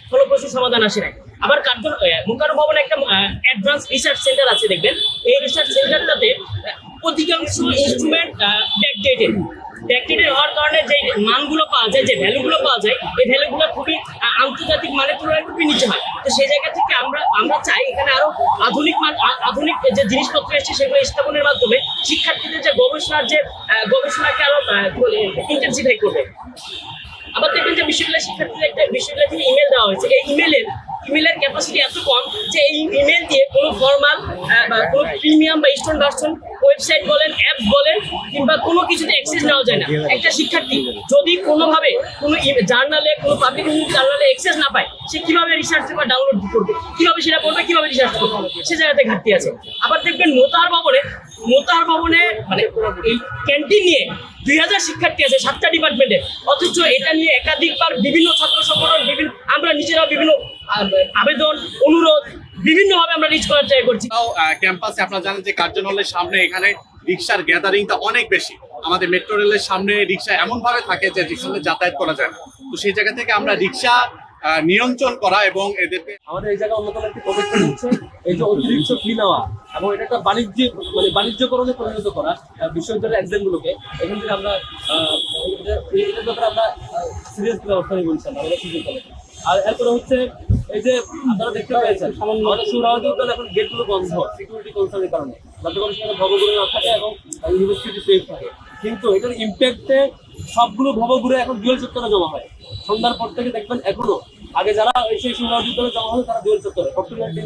ফলপ্রসূ সমাধান আসে নাই। আবার মোকাররম ভবনে একটা অ্যাডভান্স রিসার্চ সেন্টার আছে দেখবেন, এই রিসার্চ সেন্টারটাতে অধিকাংশ ইনস্ট্রুমেন্ট ব্যাকডেটেড হওয়ার কারণে যে মানগুলো পাওয়া যায়, যে ভ্যালুগুলো পাওয়া যায়, এই ভ্যালুগুলো খুবই আন্তর্জাতিক মানের তুলনায় খুবই নিচে হয়। তো সেই জায়গা থেকে আমরা চাই এখানে আরো আধুনিক যে জিনিসপত্র এসেছে সেগুলো স্থাপনের মাধ্যমে শিক্ষার্থীদের যে গবেষণাকে আরো ইন্টেন্সিফাই করবে। আবার দেখবেন যে বিশ্ববিদ্যালয় থেকে ইমেল দেওয়া হয়েছে, এই ইমেলের ক্যাপাসিটি এত কম যে এই ইমেল দিয়ে কোনো ফর্মাল কোনো প্রিমিয়াম বা স্টুডেন্ট ভার্সন ওয়েবসাইট বলেন, অ্যাপ বলেন, কিংবা কোনো কিছুতে অ্যাক্সেস নেওয়া যায় না। একটা শিক্ষার্থী যদি কোনোভাবে কোনো জার্নালে, কোনো পাবলিক জার্নালে অ্যাক্সেস না পায়, সে কিভাবে রিসার্চ পেপার ডাউনলোড করবে, কিভাবে সেটা পড়বে, কিভাবে রিসার্চ করবে, সে জায়গাতে ঘাটতি আছে। আবার দেখবেন মোতাহার ভবনে মানে এই ক্যান্টিন নিয়ে 2000 শিক্ষার্থী আছে 7টা ডিপার্টমেন্টে, অথচ এটা নিয়ে একাধিকবার বিভিন্ন ছাত্র সংগঠন, আমরা নিজেরাও বিভিন্ন আবেদন, অনুরোধ বিভিন্নভাবে আমরা রিচ করার ট্রাই করছি। ক্যাম্পাসে আপনারা জানেন যে কার্জন হলের সামনে এখানে রিক্সার গ্যাদারিংটা অনেক বেশি। আমাদের মেট্রো রেলের সামনে রিক্সা এমন ভাবে থাকে যে রিক্সাতে যাতায়াত করা যায় না। তো সেই জায়গা থেকে আমরা রিক্সা নিয়ন্ত্রণ করা এবং এদেরকে আমাদের এই জায়গায় অন্যতম একটি পদক্ষেপ হচ্ছে এই যে অতিরিক্ত ফি নেওয়া এবং এটা একটা বাণিজ্যকরণে পরিণত করা বিশ্ববিদ্যালয়ের এক্সাম গুলোকে। এখান থেকে আমরা এটার ব্যাপারে আমরা সিরিয়াস ব্যবস্থা নিয়ে বলছিলাম আমাদের সুযোগ করে। আর এরপরে হচ্ছে এই যে আপনারা দেখতে পেয়েছেন আমাদের সুরাহাদি উদ্যান এখন গেটগুলো বন্ধ সিকিউরিটি কনসার্নের কারণে, যাতে করে সেখানে ভবঘুরে না থাকে এবং ইউনিভার্সিটি সেফ থাকে। কিন্তু এটার ইম্প্যাক্টে সবগুলো ভবঘুরে এখন ডুয়েল চত্বরে জমা হয়। সন্ধ্যার পর থেকে দেখবেন এখনো আগে যারা সেই সুরাহাদি উদ্যানে জমা হয় তারা ডুয়েল চত্বরে ডক্টরিয়াল টিম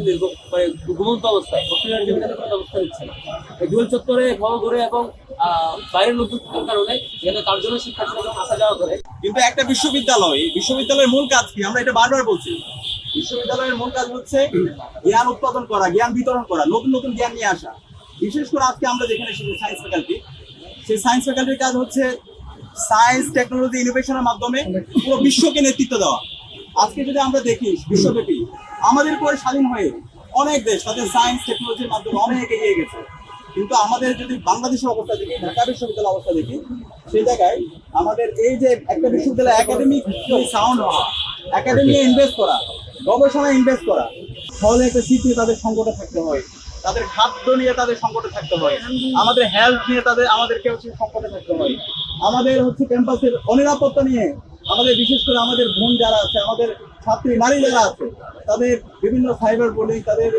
মানে ঘুমন্ত অবস্থায় ডক্টরিয়াল টিম কোনো ব্যবস্থা দিচ্ছে না। এই ডুয়েল চত্বরে ভবঘুরে এবং বাইরের লোকজন থাকার কারণে এখানে কার্যকর শিক্ষার্থীরা যখন আসা যাওয়া করে। কিন্তু একটা বিশ্ববিদ্যালয়ের মূল কাজ কি? আমরা এটা বারবার বলছি, বিশ্ববিদ্যালয়ের মূল কাজ হচ্ছে জ্ঞান উৎপাদন করা, জ্ঞান বিতরণ করা, নতুন নতুন জ্ঞান নিয়ে আসা। বিশেষ করে আজকে আমরা যেখানে এসেছি সায়েন্স ফ্যাকাল্টি, সেই সায়েন্স ফ্যাকাল্টির কাজ হচ্ছে সায়েন্স, টেকনোলজি, ইনোভেশনের মাধ্যমে পুরো বিশ্বকে নেতৃত্ব দেওয়া। আজকে যদি আমরা দেখি বিশ্বব্যাপী আমাদের পরে স্বাধীন হয়ে অনেক দেশ তাদের সায়েন্স টেকনোলজির মাধ্যমে অনেক এগিয়ে গেছে, কিন্তু আমাদের যদি বাংলাদেশের অবস্থা দেখি, ঢাকা বিশ্ববিদ্যালয়ের অবস্থা দেখি, সেই জায়গায় আমাদের এই যে একটা বিশ্ববিদ্যালয় একাডেমিক সাউন্ড হওয়া, একাডেমি ইনভেস্ট করা, গবেষণায় ইনভেস্ট করা, তাহলে একটা সিট নিয়ে তাদের সংকটে থাকতে হয়, তাদের খাদ্য নিয়ে তাদের সংকটে থাকতে হয়, আমাদের হেলথ নিয়ে আমাদেরকে হচ্ছে সংকটে থাকতে হয়, আমাদের হচ্ছে ক্যাম্পাসের অনিরাপত্তা নিয়ে আমাদের, বিশেষ করে আমাদের বোন যারা আছে, আমাদের ছাত্রী নারী যারা আছে, তাদের বিভিন্ন সাইবার বুলিং, তাদের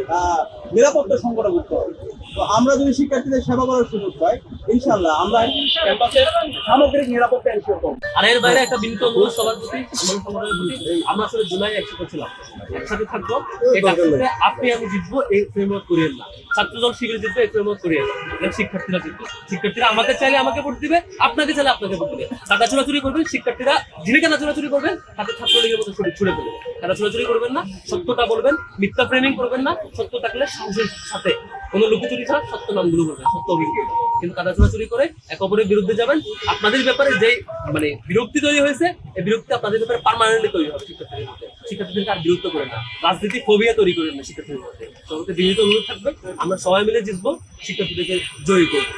নিরাপত্তা সংকটে ভুগতে হয়। তো আমরা যদি শিক্ষার্থীদের সেবা করার সুযোগ পাই, ইনশাআল্লাহ আমরা ক্যাম্পাসের সামগ্রিক নিরাপত্তা এনশিওর করব। আর এর বাইরে একটা বিনীত অনুরোধ সবার প্রতি, আমরা আসলে জুলাই একসাথে ছিলাম, একসাথে থাকবো। আপনি আমি জিতবো এই ফ্রেমওয়ার্ক করিয়েন না, ছাত্রদল শিবির জিতবে এই ফ্রেমওয়ার্ক করিয়েন না, শিক্ষার্থীরা জিতবে। শিক্ষার্থীরা আমাকে চাইলে আমাকে ভোট দিবে, আপনাকে চাইলে আপনাকে ভোট দিবে। কাদা চোরাচুরি করবেন শিক্ষার্থীরা, যিনি কাদা চোরাচুরি করবেন তাকে ছাত্রলীগের মতো ছুড়ে ফেলবে। কাদা চোরাচুরি করবেন না, সত্যটা বলবেন, মিথ্যা ফ্রেমিং করবেন না, সত্য থাকলে সাহসের সাথে কোনো লুকোচুরি ছাড়া সত্য নামগুলো বলবেন, সত্য অভিজ্ঞতা। কিন্তু কাদা চোরাচুরি করে এক অপরের বিরুদ্ধে যাবেন, আপনাদের ব্যাপারে যে মানে বিরক্তি তৈরি হয়েছে, এই বিরক্তি আপনাদের ব্যাপারে পার্মানেন্টলি তৈরি হবে শিক্ষার্থীদের মধ্যে। শিক্ষার্থীদেরকে আর বিরক্ত করেন না, রাজনীতি ফোবিয়া তৈরি করেন না শিক্ষার্থীদের মধ্যে। সবাইকে বিনীত অনুরোধ থাকবে, আমরা সবাই মিলে জিতবো, শিক্ষার্থীদেরকে জয়ী করবো।